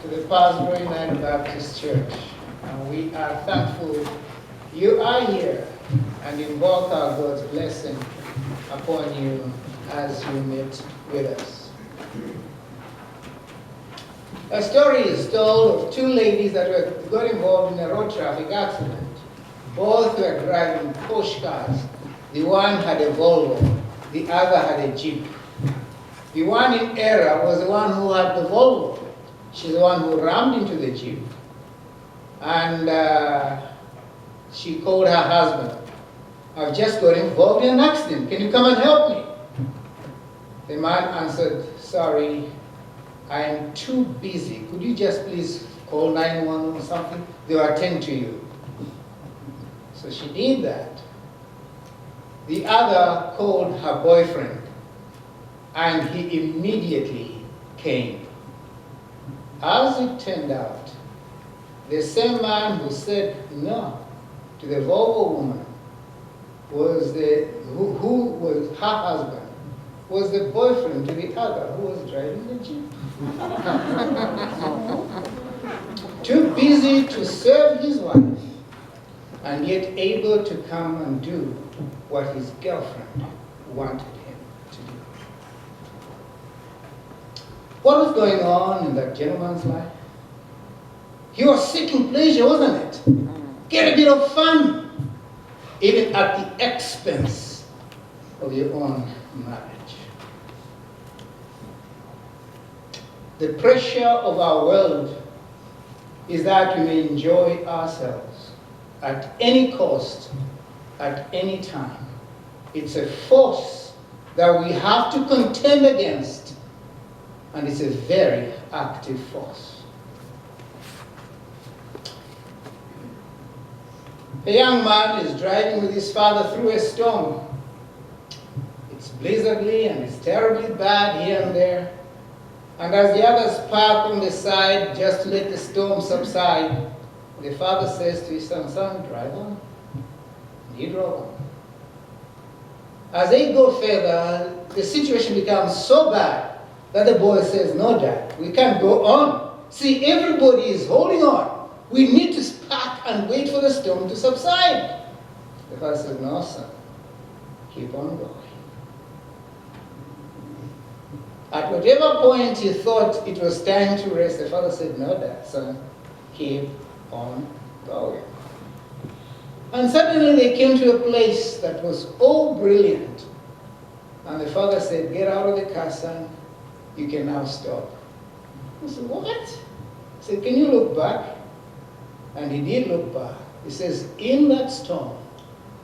to the Parrsboro United Baptist Church. And we are thankful you are here and invoke our God's blessing upon you as you meet with us. A story is told of two ladies that got involved in a road traffic accident. Both were driving Porsche cars. The one had a Volvo, the other had a Jeep. The one in error was the one who had the Volvo. She's the one who rammed into the Jeep. And she called her husband. I've just got involved in an accident. Can you come and help me? The man answered, sorry, I am too busy. Could you just please call 911 or something? They will attend to you. So she did that. The other called her boyfriend, and he immediately came. As it turned out, the same man who said no to the Volvo woman was who was her husband, was the boyfriend to the other who was driving the Jeep. Too busy to serve his wife, and yet able to come and do what his girlfriend wanted him to do. What was going on in that gentleman's life? He was seeking pleasure, wasn't it? Get a bit of fun, even at the expense of your own marriage. The pressure of our world is that we may enjoy ourselves at any cost, at any time. It's a force that we have to contend against, and it's a very active force. A young man is driving with his father through a storm. It's blizzardly and it's terribly bad here and there. And as the others park on the side just to let the storm subside, the father says to his son, son, drive on. And he drove on. As they go further, the situation becomes so bad that the boy says, no, Dad, we can't go on. See, everybody is holding on. We need to park and wait for the storm to subside. The father says, no, son, keep on going. At whatever point he thought it was time to rest, the father said, no, Dad, son, keep on going. And suddenly they came to a place that was all brilliant. And the father said, get out of the car, son, you can now stop. He said, what? He said, can you look back? And he did look back. He says, in that storm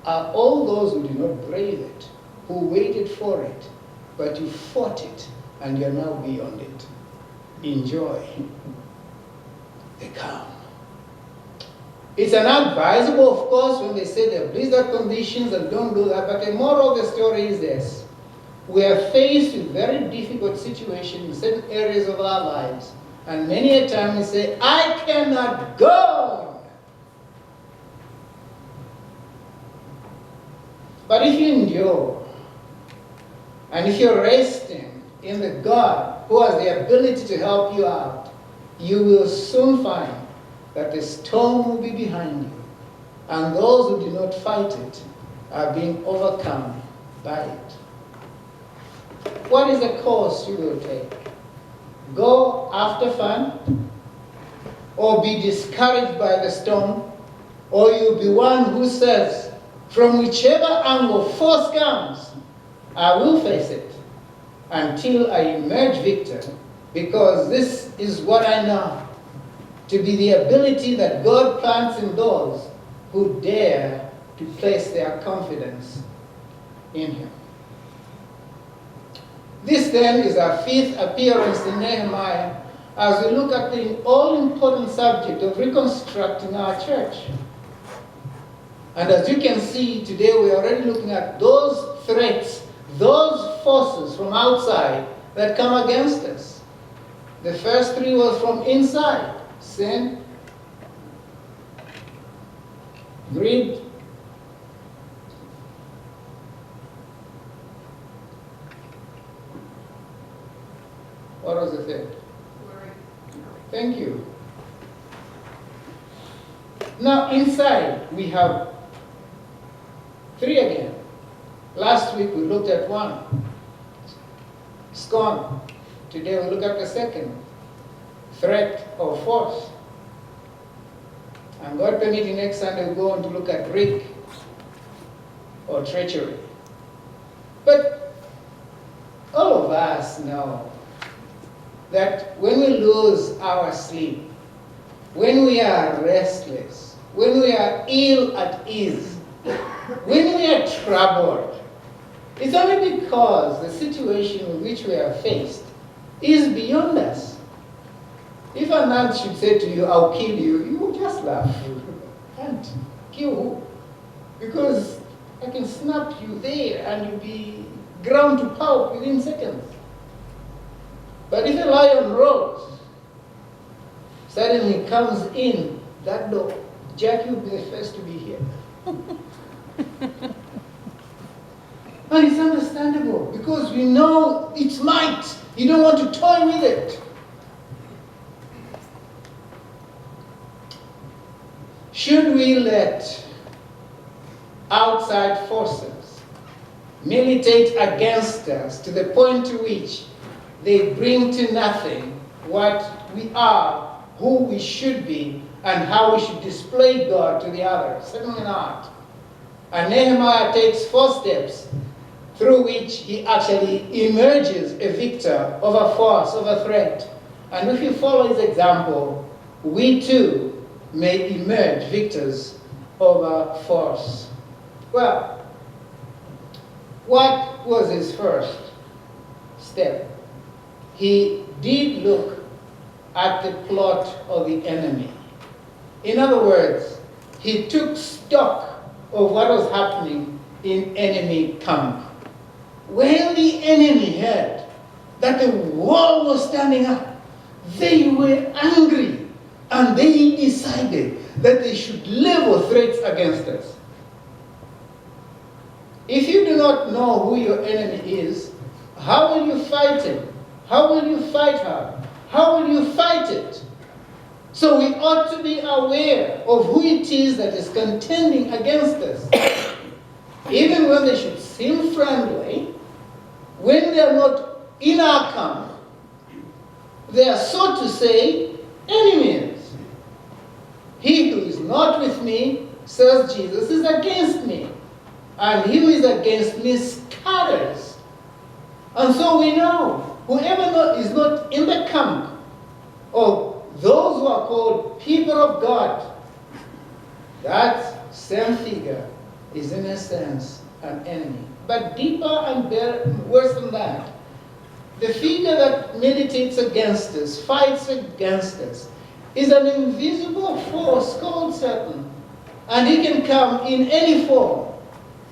are all those who did not brave it, who waited for it, but you fought it, and you're now beyond it. Enjoy the calm. It's unadvisable, of course, when they say there are blizzard conditions and don't do that, but the moral of the story is this. We are faced with very difficult situations in certain areas of our lives, and many a time we say, I cannot go. But if you endure, and if you're resting in the God who has the ability to help you out, you will soon find that the storm will be behind you, and those who do not fight it are being overcome by it. What is the course you will take? Go after fun, or be discouraged by the storm, or you'll be one who says, from whichever angle force comes, I will face it until I emerge victor, because this is what I know to be the ability that God plants in those who dare to place their confidence in Him. This then is our fifth appearance in Nehemiah as we look at the all-important subject of reconstructing our church. And as you can see, today we're already looking at those threats, those forces from outside that come against us. The first three was from inside: sin, greed, what was the third? Thank you. Now inside we have 3 again. Last week we looked at 1. It's gone. Today we look at the second. Threat or force. And God permitting, next Sunday we'll go on to look at trick or treachery. But all of us know that when we lose our sleep, when we are restless, when we are ill at ease, when we are troubled, it's only because the situation with which we are faced is beyond us. If a man should say to you, I'll kill you, you will just laugh. Can't kill who? Because I can snap you there and you'll be ground to pulp within seconds. But if a lion roars, suddenly comes in that door, Jackie will be the first to be here. And it's understandable because we know its might. You don't want to toy with it. Should we let outside forces militate against us to the point to which they bring to nothing what we are, who we should be, and how we should display God to the others? Certainly not. And Nehemiah takes 4 steps through which he actually emerges a victor over force, over threat. And if you follow his example, we too may emerge victors over force. Well, what was his first step? He did look at the plot of the enemy. In other words, he took stock of what was happening in enemy camp. When the enemy heard that the wall was standing up, they were angry and they decided that they should level threats against us. If you do not know who your enemy is, how will you fight him? How will you fight her? How will you fight it? So we ought to be aware of who it is that is contending against us. Even when they should seem friendly, when they are not in our camp, they are, so to say, enemies. He who is not with me, says Jesus, is against me. And he who is against me scatters. And so we know, whoever is not in the camp of those who are called people of God, that same figure is in a sense an enemy. But deeper and worse than that, the figure that militates against us, fights against us, is an invisible force called Satan. And he can come in any form.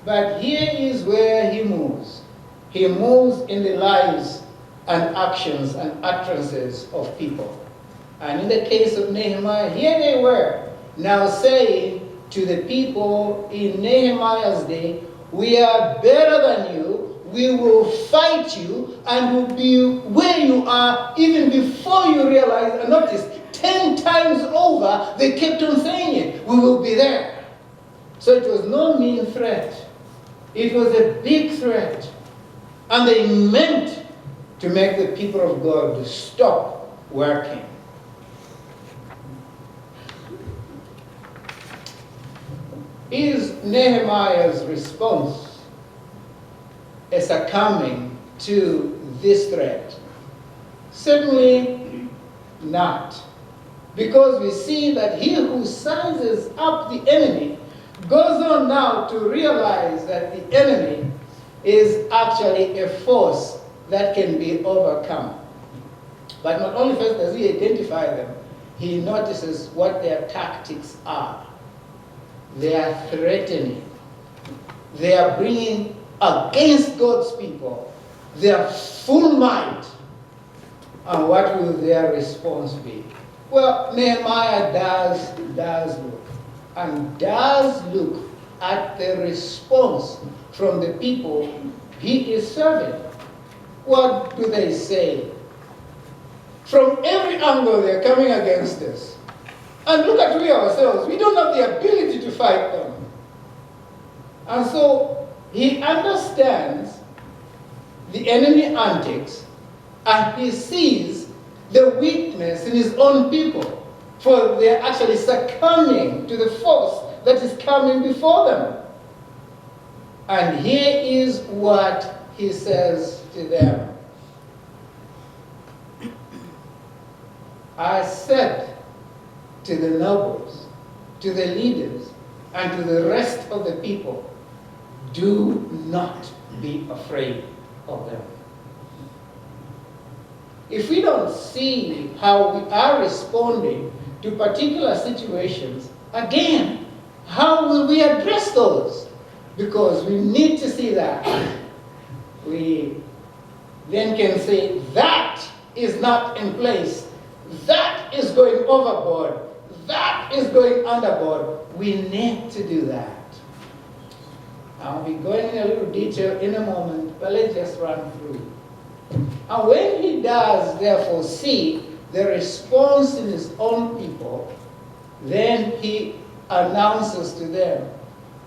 But here is where he moves. He moves in the lives and actions and utterances of people. And in the case of Nehemiah, here they were, now saying to the people in Nehemiah's day, we are better than you, we will fight you, and will be where you are even before you realize. And notice, 10 times over, they kept on saying it, we will be there. So it was no mean threat. It was a big threat. And they meant to make the people of God stop working. Is Nehemiah's response a succumbing to this threat? Certainly not. Because we see that he who sizes up the enemy goes on now to realize that the enemy is actually a force that can be overcome. But not only first does he identify them, he notices what their tactics are. They are threatening. They are bringing against God's people their full might. And what will their response be? Well, Nehemiah does look. And does look at the response from the people he is serving. What do they say? From every angle they're coming against us. And look at we ourselves. We don't have the ability to fight them. And so he understands the enemy antics, and he sees the weakness in his own people, for they're actually succumbing to the force that is coming before them. And here is what he says to them. I said to the nobles, to the leaders, and to the rest of the people, do not be afraid of them. If we don't see how we are responding to particular situations, again, how will we address those? Because we need to see that. We then can say, that is not in place. That is going overboard. That is going underboard. We need to do that. I'll be going in a little detail in a moment, but let's just run through. And when he does, therefore, see the response in his own people, then he announces to them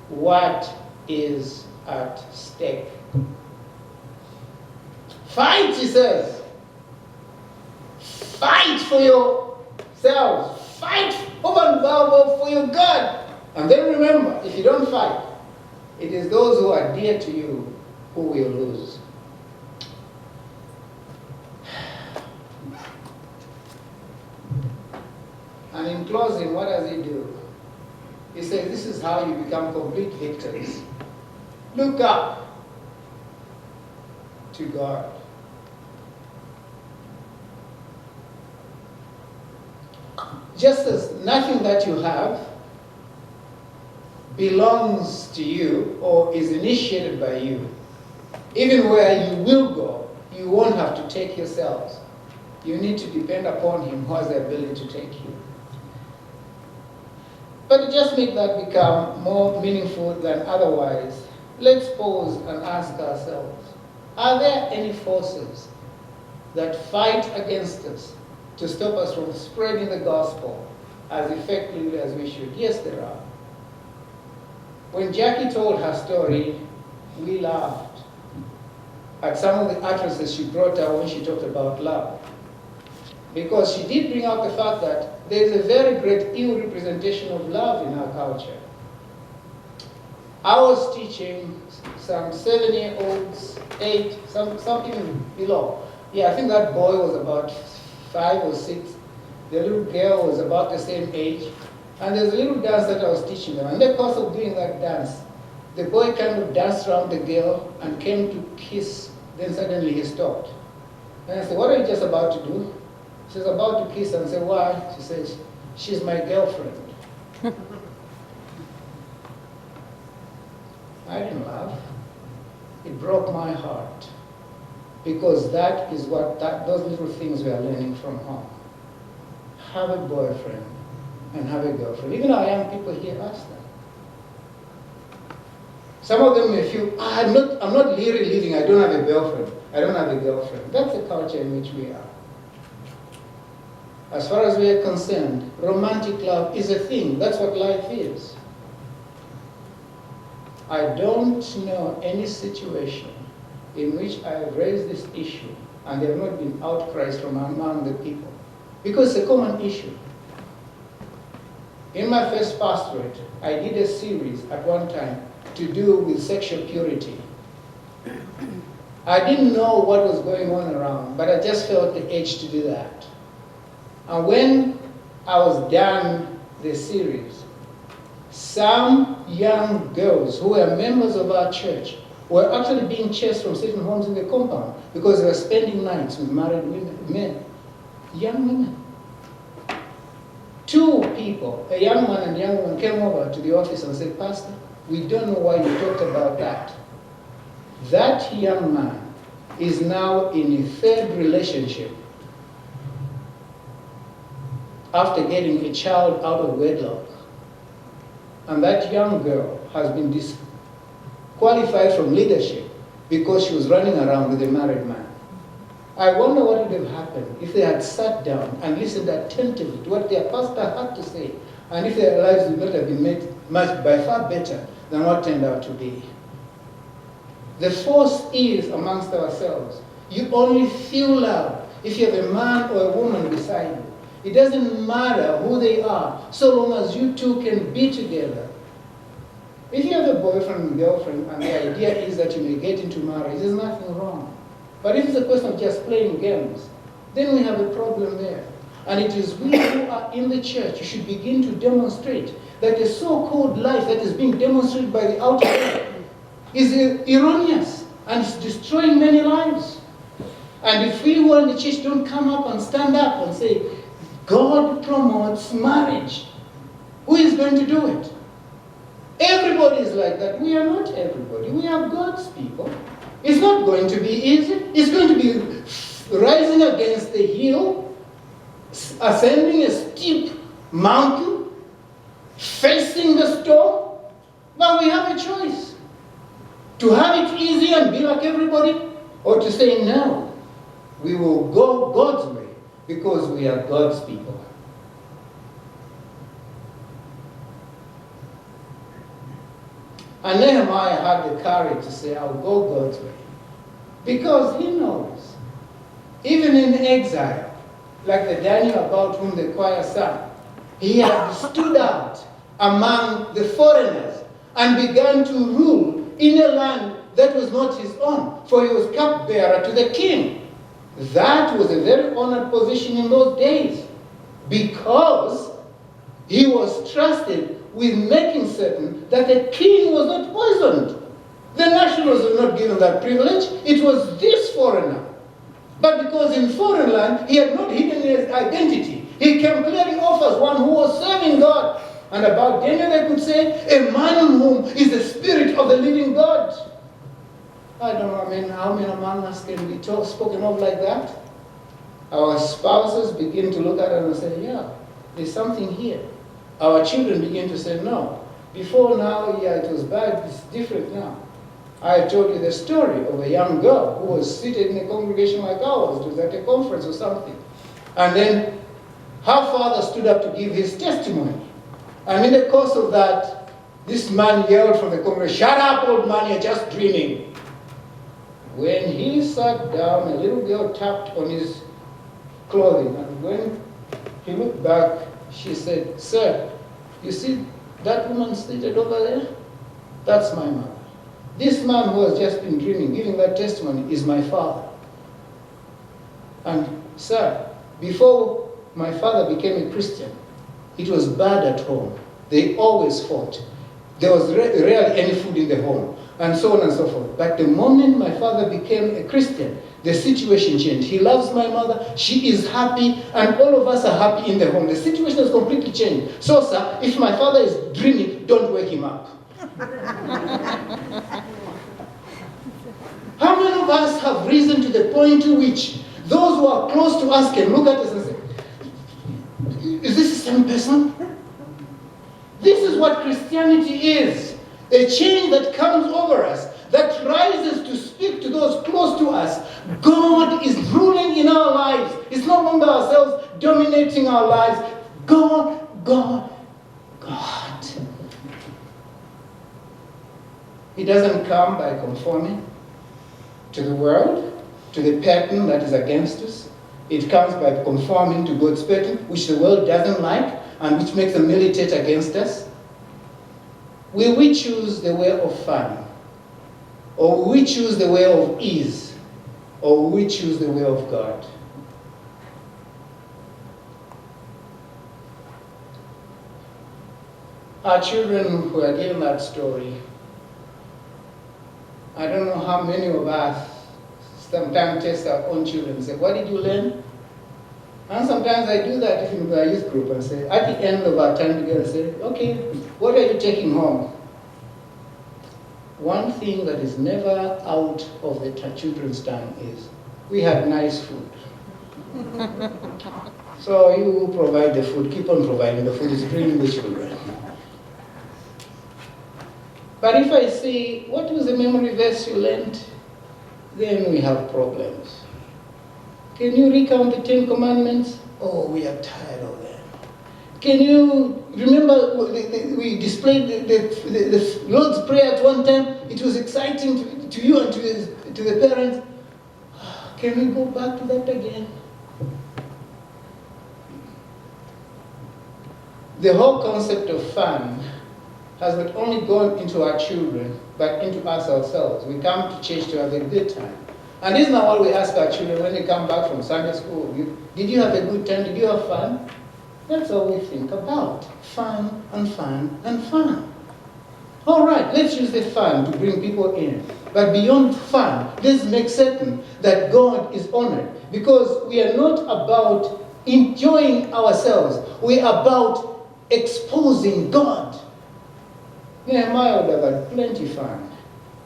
what is at stake. Fight, he says. Fight for yourselves. Fight over and above for your God. And then remember, if you don't fight, it is those who are dear to you who will lose. And in closing, what does he do? He says, this is how you become complete victors. Look up to God. Just as nothing that you have belongs to you or is initiated by you, even where you will go, you won't have to take yourselves. You need to depend upon him who has the ability to take you. But to just make that become more meaningful than otherwise, let's pause and ask ourselves, are there any forces that fight against us to stop us from spreading the gospel as effectively as we should? Yes, there are. When Jackie told her story, we laughed at some of the utterances she brought out when she talked about love. Because she did bring out the fact that there is a very great ill representation of love in our culture. I was teaching some 7-year-olds, 8, some even below. Yeah, I think that boy was about 5 or 6. The little girl was about the same age. And there's a little dance that I was teaching them. And in the course of doing that dance, the boy kind of danced around the girl and came to kiss. Then suddenly he stopped. And I said, what are you just about to do? She's about to kiss and say, why? She says, she's my girlfriend. I didn't laugh. It broke my heart. Because that is what those little things we are learning from home. Have a boyfriend and have a girlfriend. Even our young people here ask that. Some of them may feel, I'm not really living, I don't have a girlfriend. I don't have a girlfriend. That's the culture in which we are. As far as we are concerned, romantic love is a thing. That's what life is. I don't know any situation in which I have raised this issue and there have not been outcries from among the people. Because it's a common issue. In my first pastorate, I did a series at one time to do with sexual purity. I didn't know what was going on around, but I just felt the urge to do that. And when I was done the series, some young girls who were members of our church were actually being chased from certain homes in the compound because they were spending nights with married men, young women. 2 people, a young man and a young woman, came over to the office and said, Pastor, we don't know why you talked about that. That young man is now in a 3rd relationship after getting a child out of wedlock. And that young girl has been disqualified from leadership because she was running around with a married man. I wonder what would have happened if they had sat down and listened attentively to what their pastor had to say, and if their lives would not have been made much by far better than what turned out to be. The force is amongst ourselves. You only feel love if you have a man or a woman beside you. It doesn't matter who they are, so long as you two can be together. If you have a boyfriend and girlfriend and the idea is that you may get into marriage, there's nothing wrong. But if it's a question of just playing games, then we have a problem there. And it is we who are in the church who should begin to demonstrate that the so-called life that is being demonstrated by the outer world is erroneous and is destroying many lives. And if we who are in the church don't come up and stand up and say, God promotes marriage, who is going to do it? Everybody is like that. We are not everybody. We are God's people. It's not going to be easy. It's going to be rising against the hill, ascending a steep mountain, facing the storm. But we have a choice. To have it easy and be like everybody, or to say no. We will go God's way because we are God's people. And Nehemiah had the courage to say, I'll go God's way. Because he knows, even in exile, like the Daniel about whom the choir sang, he had stood out among the foreigners and began to rule in a land that was not his own, for he was cupbearer to the king. That was a very honored position in those days, because he was trusted with making certain that the king was not poisoned. The nationals were not given that privilege. It was this foreigner. But because in foreign land, he had not hidden his identity, he came clearly off as one who was serving God. And about Daniel, they could say, a man in whom is the spirit of the living God. I don't know, how many among us can be spoken of like that? Our spouses begin to look at it and say, yeah, there's something here. Our children begin to say, no. Before now, yeah, it was bad, it's different now. I told you the story of a young girl who was seated in a congregation like ours. It was at a conference or something. And then her father stood up to give his testimony. And in the course of that, this man yelled from the congregation, shut up, old man, you're just dreaming. When he sat down, a little girl tapped on his clothing. And when he looked back, she said, sir, you see that woman seated over there? That's my mother. This man who has just been dreaming, giving that testimony, is my father. And sir, before my father became a Christian, it was bad at home. They always fought. There was rarely any food in the home, and so on and so forth. But the moment my father became a Christian, the situation changed. He loves my mother, she is happy, and all of us are happy in the home. The situation has completely changed. So, sir, if my father is dreaming, don't wake him up. How many of us have risen to the point to which those who are close to us can look at us and say, is this the same person? This is what Christianity is. A change that comes over us, that rises to speak to those close to us. God is ruling in our lives. It's no longer ourselves dominating our lives. God, God, God. It doesn't come by conforming to the world, to the pattern that is against us. It comes by conforming to God's pattern, which the world doesn't like and which makes them militate against us. Will we choose the way of fun? Or will we choose the way of ease? Or will we choose the way of God? Our children who are given that story, I don't know how many of us sometimes test our own children and say, what did you learn? And sometimes I do that in our youth group and say, at the end of our time together, say, okay, what are you taking home? One thing that is never out of the children's tongue is, we had nice food. So you provide the food, keep on providing the food, it's bringing the children. But if I say, what was the memory verse you learned? Then we have problems. Can you recount the 10 Commandments? Oh, we are tired of them. Can you remember we displayed the Lord's Prayer at one time? It was exciting to you and to the parents. Can we go back to that again? The whole concept of fun has not only gone into our children, but into us ourselves. We come to church to have a good time. And isn't that what we ask our children when they come back from Sunday school? Did you have a good time? Did you have fun? That's all we think about. Fun and fun and fun. All right, let's use the fun to bring people in. But beyond fun, let's make certain that God is honored. Because we are not about enjoying ourselves. We are about exposing God. Nehemiah would have had plenty fun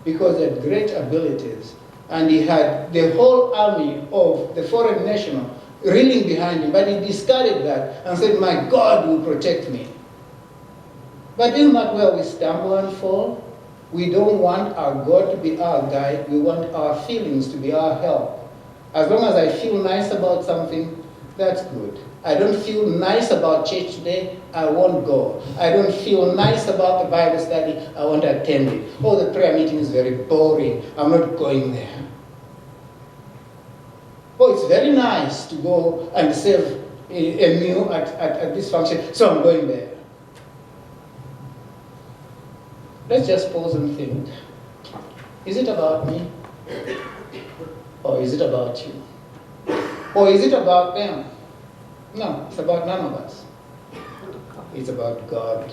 because he had great abilities. And he had the whole army of the foreign nation reeling behind him. But he discarded that and said, my God will protect me. But isn't that where we stumble and fall? We don't want our God to be our guide. We want our feelings to be our help. As long as I feel nice about something, that's good. I don't feel nice about church today, I won't go. I don't feel nice about the Bible study, I won't attend it. Oh, the prayer meeting is very boring, I'm not going there. Oh, it's very nice to go and serve a meal at this function, so I'm going there. Let's just pause and think. Is it about me? Or is it about you? Or is it about them? No, it's about none of us. It's about God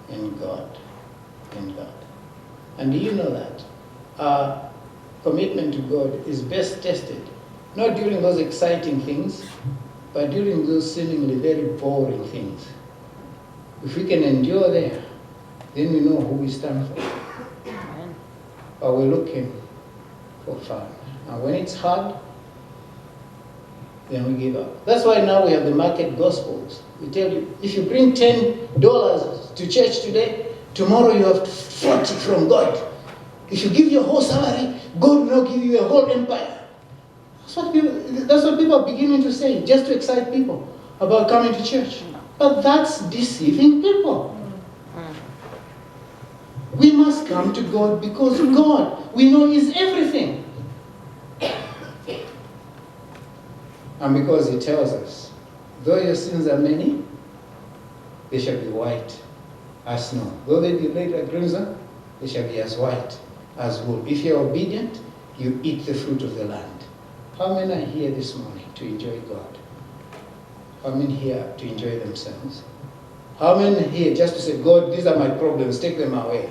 and God and God. And do you know that our commitment to God is best tested not during those exciting things, but during those seemingly very boring things. If we can endure there, then we know who we stand for. But we're looking for fun. And when it's hard, then we give up. That's why now we have the market gospels. We tell you, if you bring $10 to church today, tomorrow you have 40 from God. If you give your whole salary, God will now give you a whole empire. That's what people are beginning to say, just to excite people about coming to church. But that's deceiving people. We must come to God because God, we know, is everything. And because He tells us, though your sins are many, they shall be white as snow. Though they be red like crimson, they shall be as white as wool. If you are obedient, you eat the fruit of the land. How many are here this morning to enjoy God? How many here to enjoy themselves? How many here just to say, God, these are my problems, take them away?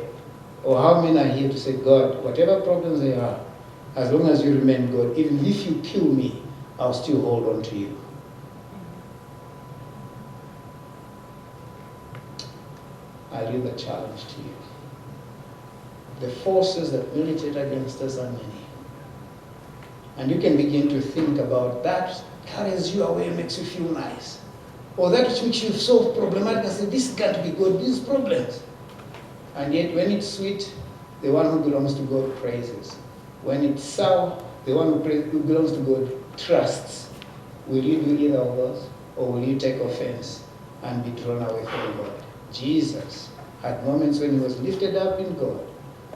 Or how many are here to say, God, whatever problems they are, as long as you remain God, even if you kill me, I'll still hold on to you. I leave the challenge to you. The forces that militate against us are many. And you can begin to think about that carries you away, makes you feel nice. Or that which makes you so problematic and say, this can't be good, these problems. And yet when it's sweet, the one who belongs to God praises. When it's sour, the one who belongs to God trusts. Will you do either of those? Or will you take offense and be drawn away from God? Jesus had moments when He was lifted up in God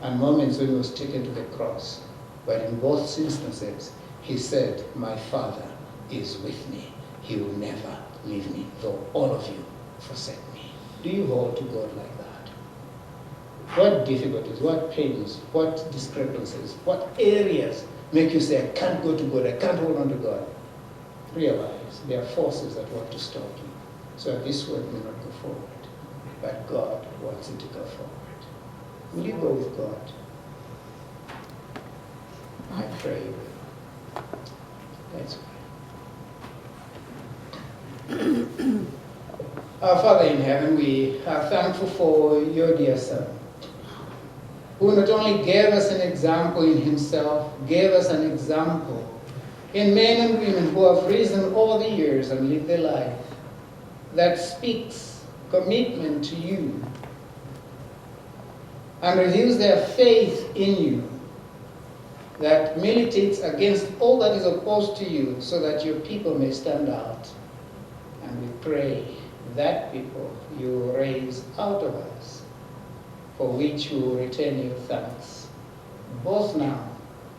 and moments when He was taken to the cross. But in both instances, He said, my Father is with me. He will never leave me, though all of you forsake me. Do you hold to God like that? What difficulties, what pains, what discrepancies, what areas make you say, I can't go to God, I can't hold on to God? Realize there are forces that want to stop you, so that this work may not go forward. But God wants it to go forward. Will you go with God? I pray you will. Let's pray. Our Father in heaven, we are thankful for your dear Son, who not only gave us an example in Himself, gave us an example in men and women who have risen all the years and lived their life that speaks commitment to you and reveals their faith in you. that militates against all that is opposed to you, so that your people may stand out. And we pray that people you will raise out of us, for which we will return you thanks, both now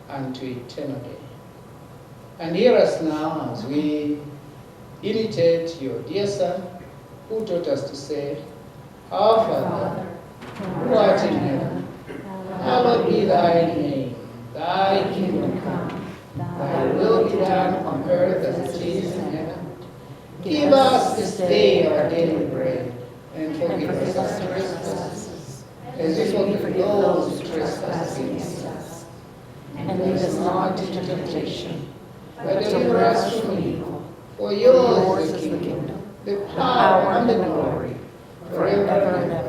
and to eternity. And hear us now as we imitate your dear Son, who taught us to say, Our Father, who art in heaven, hallowed be thy name. Thy kingdom come, thy will be done on earth as it is in heaven. Give us this day our daily bread, and forgive us our trespasses, as we forgive those who trespass against us. And lead us not into temptation, but deliver us from evil. For yours is the kingdom, the power, and the glory, forever and ever.